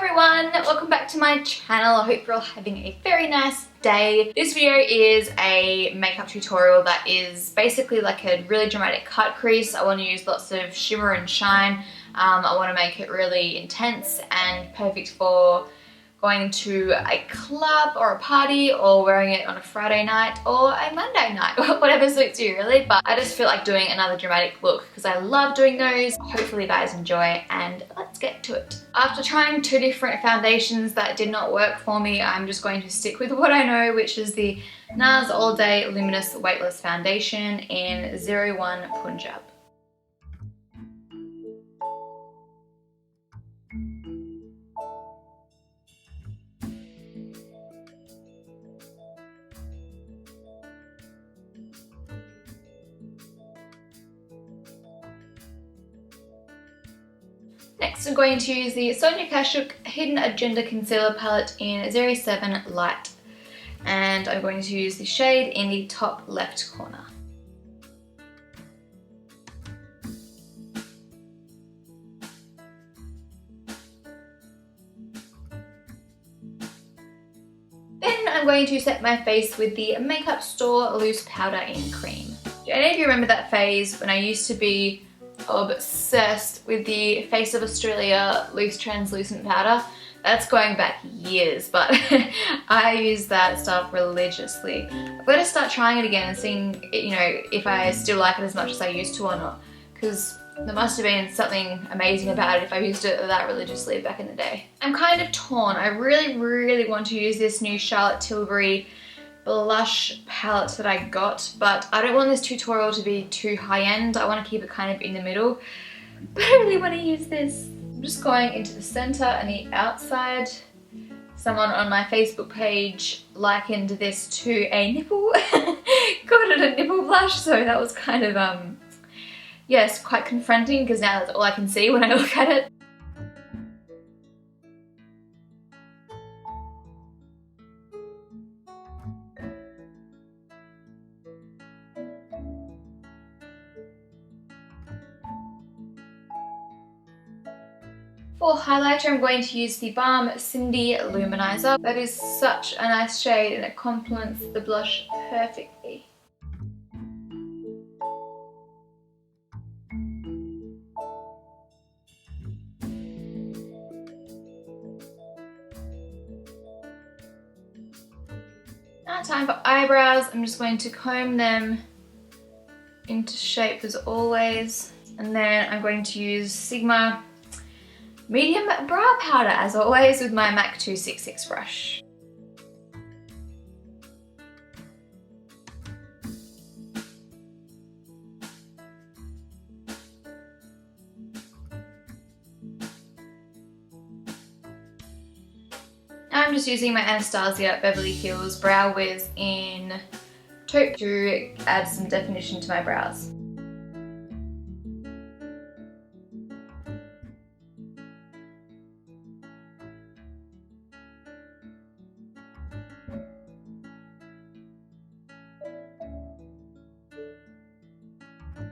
everyone, welcome back to my channel. I hope you're all having a very nice day. This video is a makeup tutorial that is basically like a really dramatic cut crease. I want to use lots of shimmer and shine. I want to make it really intense and perfect for going to a club or a party or wearing it on a Friday night or a Monday night, whatever suits you really. But I just feel like doing another dramatic look because I love doing those. Hopefully you guys enjoy, and let's get to it. After trying two different foundations that did not work for me, I'm just going to stick with what I know, which is the NARS All Day Luminous Weightless Foundation in 01 Punjab. Next, I'm going to use the Sonia Kashuk Hidden Agenda Concealer Palette in 07 Light. And I'm going to use the shade in the top left corner. Then I'm going to set my face with the Makeup Store Loose Powder in Cream. Do any of you remember that phase when I used to be obsessed with the Face of Australia loose translucent powder? That's going back years, but I use that stuff religiously. I've got to start trying it again and seeing, you know, if I still like it as much as I used to or not, because there must have been something amazing about it if I used it that religiously back in the day. I'm kind of torn. I really want to use this new Charlotte Tilbury blush palette that I got, but I don't want this tutorial to be too high-end. I want to keep it kind of in the middle, but I really want to use this. I'm just going into the center and the outside. Someone on my Facebook page likened this to a nipple, called it a nipple blush, so that was kind of, yes, quite confronting because now that's all I can see when I look at it. For highlighter, I'm going to use the Balm Cindy Luminizer. That is such a nice shade and it complements the blush perfectly. Now time for eyebrows. I'm just going to comb them into shape as always. And then I'm going to use Sigma medium brow powder as always with my MAC 266 brush. Now I'm just using my Anastasia Beverly Hills Brow Wiz in taupe to add some definition to my brows.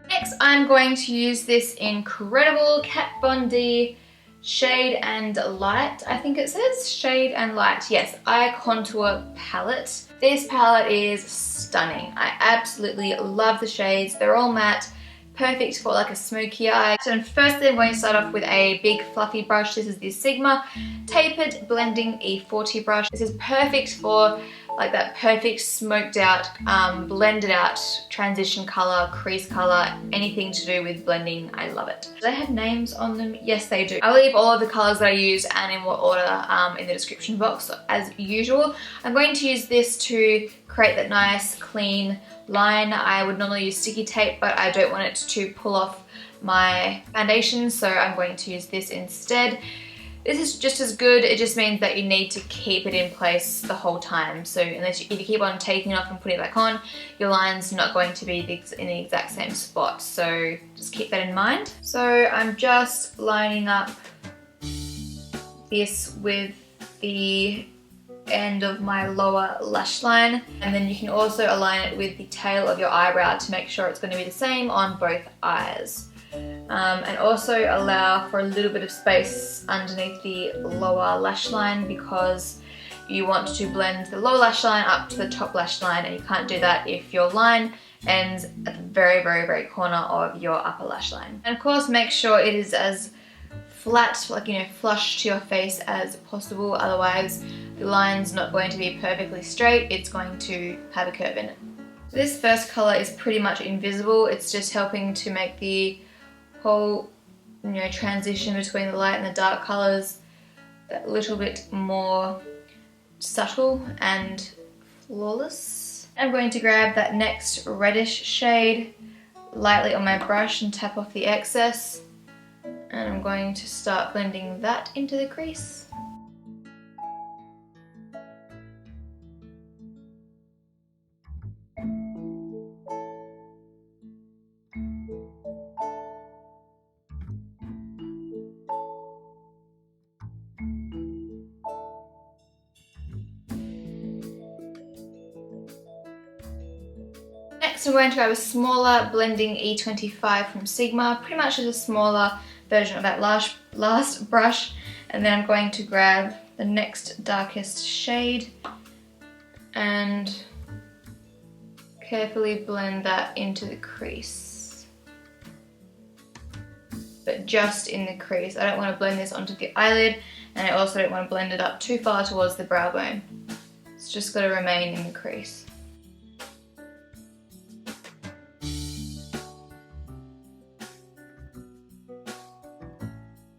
Next, I'm going to use this incredible Kat Von D Shade and Light. I think it says Shade and Light. Yes, Eye Contour Palette. This palette is stunning. I absolutely love the shades. They're all matte, perfect for like a smoky eye. So firstly, I'm going to start off with a big fluffy brush. This is the Sigma Tapered Blending E40 brush. This is perfect for like that perfect smoked out, blended out transition color, crease color, anything to do with blending. I love it. Do they have names on them? Yes, they do. I'll leave all of the colors that I use and in what order in the description box as usual. I'm going to use this to create that nice clean line. I would normally use sticky tape, but I don't want it to pull off my foundation, so I'm going to use this instead. This is just as good, it just means that you need to keep it in place the whole time. So if you keep on taking it off and putting it back on, your line's not going to be in the exact same spot. So just keep that in mind. So I'm just lining up this with the end of my lower lash line, and then you can also align it with the tail of your eyebrow to make sure it's going to be the same on both eyes. and also allow for a little bit of space underneath the lower lash line, because you want to blend the lower lash line up to the top lash line, and you can't do that if your line ends at the very, very, very corner of your upper lash line. And of course, make sure it is as flat, like, you know, flush to your face as possible, otherwise the line's not going to be perfectly straight, it's going to have a curve in it. So this first colour is pretty much invisible, it's just helping to make the whole, you know, transition between the light and the dark colours a little bit more subtle and flawless. I'm going to grab that next reddish shade lightly on my brush and tap off the excess, and I'm going to start blending that into the crease. Next, I'm going to grab a smaller blending E25 from Sigma, pretty much just a smaller version of that last brush, and then I'm going to grab the next darkest shade and carefully blend that into the crease. But just in the crease. I don't want to blend this onto the eyelid, and I also don't want to blend it up too far towards the brow bone. It's just got to remain in the crease.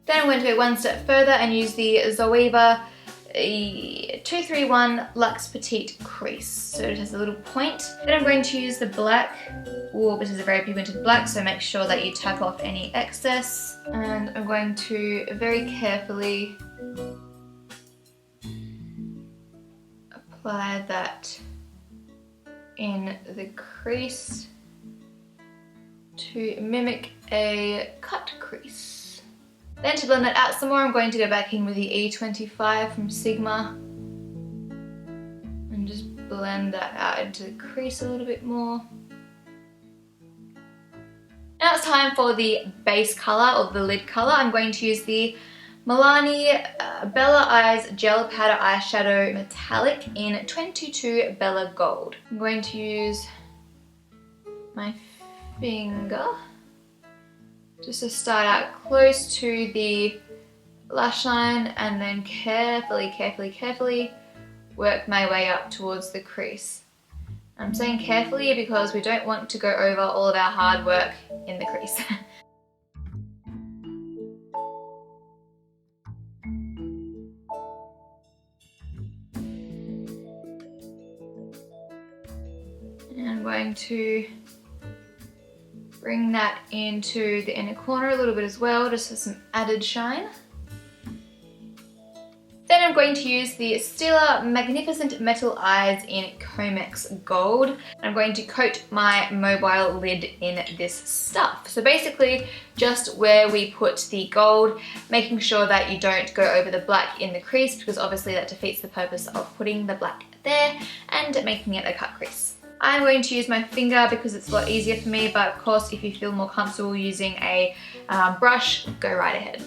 Then I'm going to go one step further and use the Zoeva 231 Luxe Petite Crease. So it has a little point. Then I'm going to use the black. Ooh, this is a very pigmented black, so make sure that you tap off any excess. And I'm going to very carefully apply that in the crease to mimic a cut crease. Then to blend that out some more, I'm going to go back in with the E25 from Sigma and just blend that out into the crease a little bit more. Now it's time for the base colour, or the lid colour. I'm going to use the Milani Bella Eyes Gel Powder Eyeshadow Metallic in 22 Bella Gold. I'm going to use my finger just to start out close to the lash line, and then carefully work my way up towards the crease. I'm saying carefully because we don't want to go over all of our hard work in the crease. And I'm going to bring that into the inner corner a little bit as well, just for some added shine. Then I'm going to use the Stila Magnificent Metal Eyes in Comex Gold. I'm going to coat my mobile lid in this stuff. So basically, just where we put the gold, making sure that you don't go over the black in the crease, because obviously that defeats the purpose of putting the black there and making it a cut crease. I'm going to use my finger because it's a lot easier for me, but of course if you feel more comfortable using a brush, go right ahead.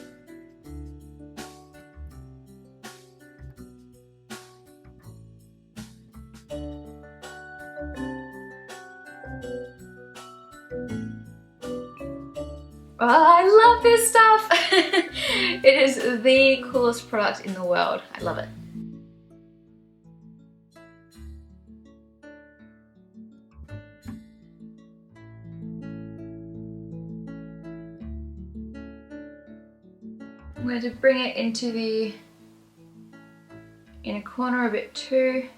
Oh, I love this stuff! It is the coolest product in the world. I love it. I'm going to bring it into the inner corner a bit too.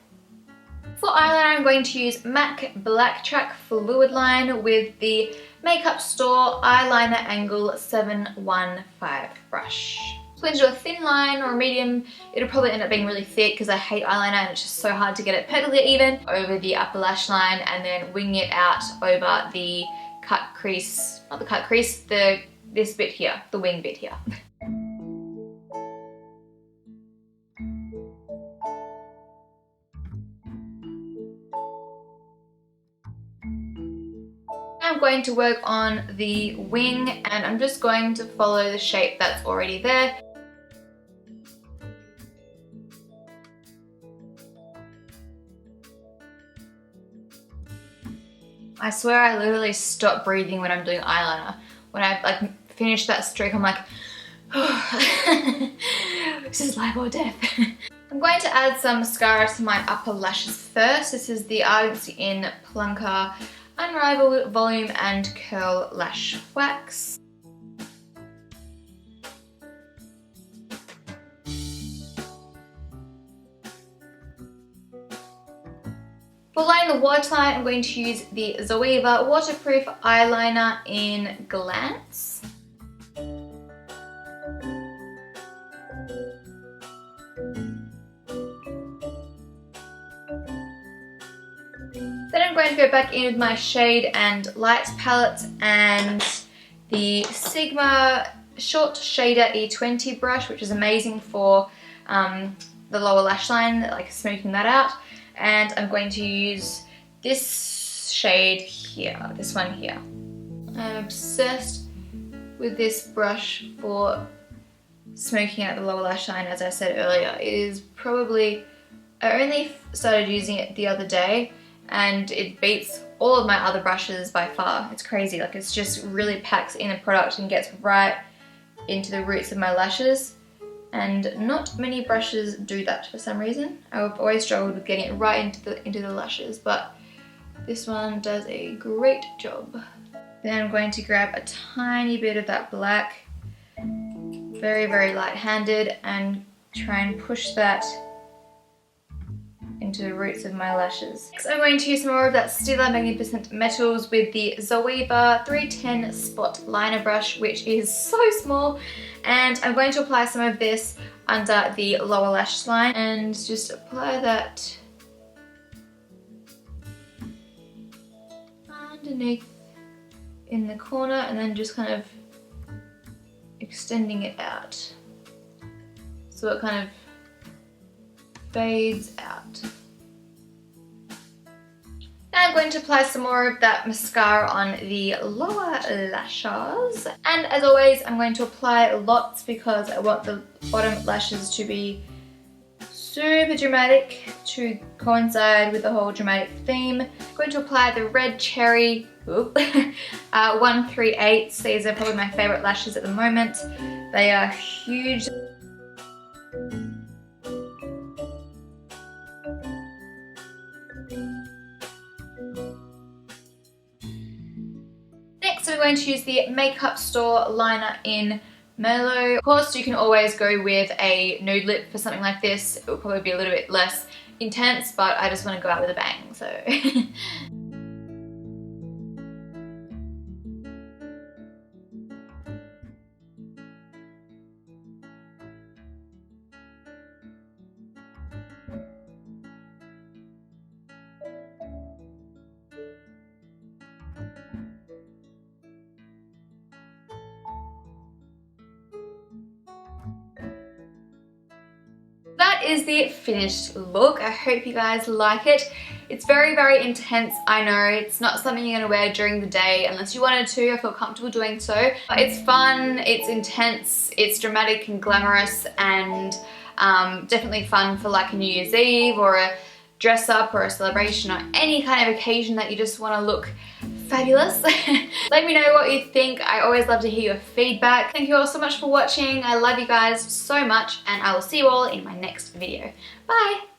For eyeliner, I'm going to use MAC Black Track Fluid Line with the Makeup Store Eyeliner Angle 715 brush. So I'm going to do a thin line or a medium. It'll probably end up being really thick because I hate eyeliner and it's just so hard to get it perfectly even over the upper lash line, and then wing it out over the cut crease, not the cut crease, this bit here, the wing bit here. I'm going to work on the wing, and I'm just going to follow the shape that's already there. I swear I literally stop breathing when I'm doing eyeliner. When I like finish that streak, I'm like, oh, this is life or death. I'm going to add some mascara to my upper lashes first. This is the Ardency in Plunker Unrivaled Volume and Curl Lash Wax. For lining the waterline, I'm going to use the Zoeva Waterproof Eyeliner in Glance. Then I'm going to go back in with my Shade and Light palette and the Sigma Short Shader E20 brush, which is amazing for the lower lash line, like smoothing that out. And I'm going to use this shade here, this one here. I'm obsessed with this brush for smoking out the lower lash line, as I said earlier. It is probably, I only started using it the other day and it beats all of my other brushes by far. It's crazy, like it's just really packs in the product and gets right into the roots of my lashes. And not many brushes do that for some reason. I've always struggled with getting it right into the lashes, but this one does a great job. Then I'm going to grab a tiny bit of that black, very, very light-handed, and try and push that into the roots of my lashes. Next, I'm going to use some more of that Stila Magnificent Metals with the Zoeva 310 Spot Liner Brush, which is so small. And I'm going to apply some of this under the lower lash line and just apply that underneath in the corner, and then just kind of extending it out so it kind of fades out. Now I'm going to apply some more of that mascara on the lower lashes. And as always, I'm going to apply lots because I want the bottom lashes to be super dramatic to coincide with the whole dramatic theme. I'm going to apply the Red Cherry 138. These are probably my favorite lashes at the moment. They are huge. Next, we're going to use the Makeup Store liner in Merlot. Of course, you can always go with a nude lip for something like this. It will probably be a little bit less intense, but I just want to go out with a bang, so. That is the finished look. I hope you guys like it. It's very, very intense, I know. It's not something you're gonna wear during the day unless you wanted to. I feel comfortable doing so. But it's fun, it's intense, it's dramatic and glamorous, and definitely fun for like a New Year's Eve or a dress up or a celebration or any kind of occasion that you just wanna look fabulous. Let me know what you think. I always love to hear your feedback. Thank you all so much for watching. I love you guys so much, and I will see you all in my next video. Bye!